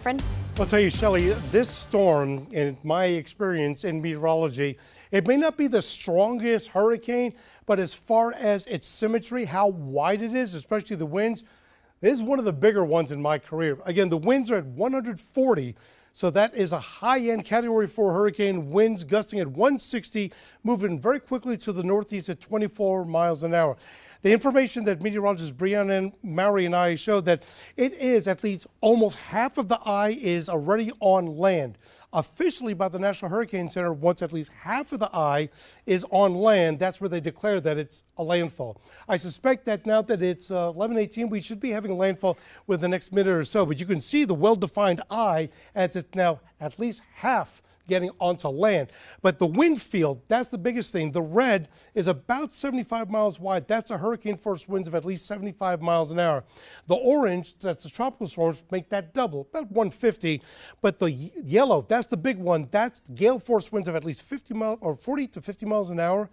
Friend? I'll tell you, Shelley, this storm, in my experience in meteorology, it may not be the strongest hurricane, but as far as its symmetry, how wide it is, especially the winds, this is one of the bigger ones in my career. Again, the winds are at 140, so that is a high-end Category 4 hurricane, winds gusting at 160, moving very quickly to the northeast at 24 miles an hour. The information that meteorologists Brianna and Maury and I showed that it is at least almost half of the eye is already on land. Officially by the National Hurricane Center, once at least half of the eye is on land, that's where they declare that it's a landfall. I suspect that now that it's 11:18, we should be having a landfall within the next minute or so, but you can see the well-defined eye as it's now at least half getting onto land. But the wind field, that's the biggest thing. The red is about 75 miles wide. That's a hurricane force winds of at least 75 miles an hour. The orange, that's the tropical storms, make that double, about 150. But the yellow, that's the big one. That's gale force winds of at least 50 miles or 40 to 50 miles an hour.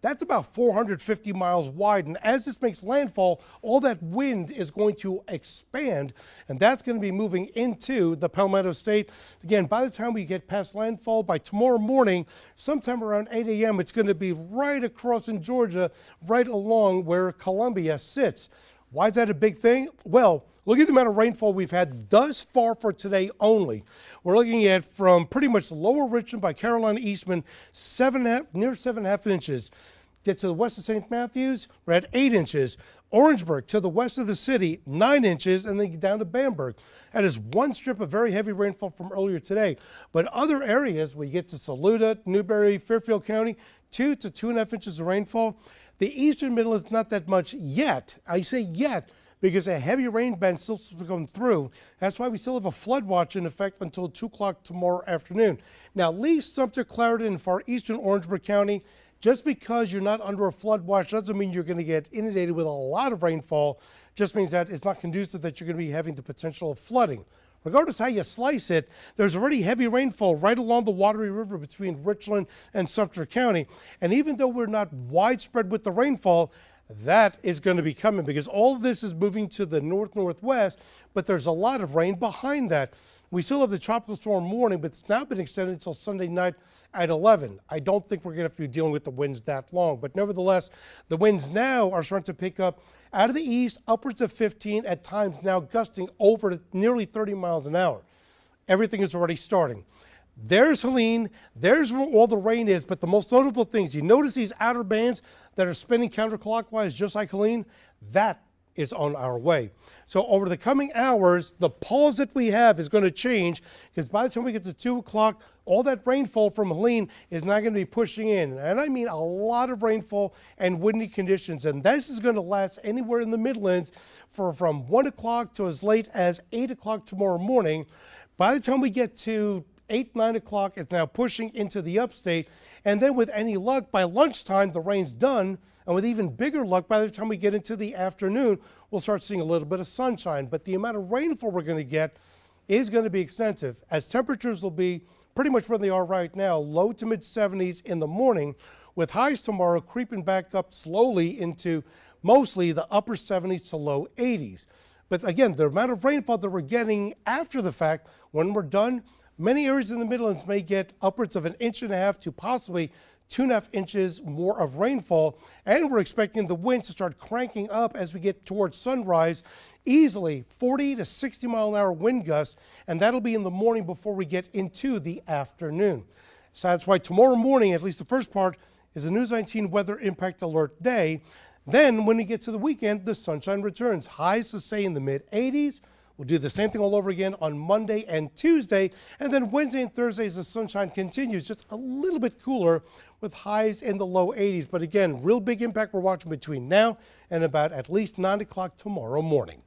That's about 450 miles wide. And as this makes landfall, all that wind is going to expand, and that's going to be moving into the Palmetto State. Again, by the time we get past landfall, by tomorrow morning, sometime around 8 a.m., it's going to be right across in Georgia, right along where Columbia sits. Why is that a big thing? Well, look at the amount of rainfall we've had thus far for today only. We're looking at from pretty much lower Richmond by Carolina Eastman, near 7.5 inches. Get to the west of St. Matthews, we're at 8 inches. Orangeburg to the west of the city, 9 inches, and then down to Bamberg. That is one strip of very heavy rainfall from earlier today. But other areas, we get to Saluda, Newberry, Fairfield County, 2 to 2.5 inches of rainfall. The eastern Midlands, not that much yet. I say yet because a heavy rain band still to come through. That's why we still have a flood watch in effect until 2 o'clock tomorrow afternoon. Now, Lee, Sumter, Clarendon, and far eastern Orangeburg County, just because you're not under a flood watch doesn't mean you're going to get inundated with a lot of rainfall. Just means that it's not conducive that you're going to be having the potential of flooding. Regardless how you slice it, there's already heavy rainfall right along the Wateree River between Richland and Sumter County. And even though we're not widespread with the rainfall, that is going to be coming because all of this is moving to the north-northwest, but there's a lot of rain behind that. We still have the tropical storm warning, but it's now been extended until Sunday night at 11. I don't think we're going to have to be dealing with the winds that long, but nevertheless, the winds now are starting to pick up out of the east, upwards of 15, at times now gusting over nearly 30 miles an hour. Everything is already starting. There's Helene, there's where all the rain is, but the most notable things, you notice these outer bands that are spinning counterclockwise just like Helene, that is on our way. So over the coming hours, the pause that we have is going to change because by the time we get to 2 o'clock, all that rainfall from Helene is not going to be pushing in. And I mean a lot of rainfall and windy conditions. And this is going to last anywhere in the Midlands from 1 o'clock to as late as 8 o'clock tomorrow morning. By the time we get to 8, 9 o'clock, it's now pushing into the upstate. And then with any luck, by lunchtime, the rain's done. And with even bigger luck, by the time we get into the afternoon, we'll start seeing a little bit of sunshine. But the amount of rainfall we're going to get is going to be extensive, as temperatures will be pretty much where they are right now, low to mid 70s in the morning, with highs tomorrow creeping back up slowly into mostly the upper 70s to low 80s. But again, the amount of rainfall that we're getting after the fact, when we're done, many areas in the Midlands may get upwards of 1.5 inches to possibly 2.5 inches more of rainfall, and we're expecting the winds to start cranking up as we get towards sunrise, easily 40 to 60 mile an hour wind gusts, and that'll be in the morning before we get into the afternoon. So that's why tomorrow morning, at least the first part, is a News 19 weather impact alert day. Then when we get to the weekend, the sunshine returns. Highs to stay in the mid 80s. We'll do the same thing all over again on Monday and Tuesday. And then Wednesday and Thursday as the sunshine continues, just a little bit cooler with highs in the low 80s. But again, real big impact we're watching between now and about at least 9 o'clock tomorrow morning.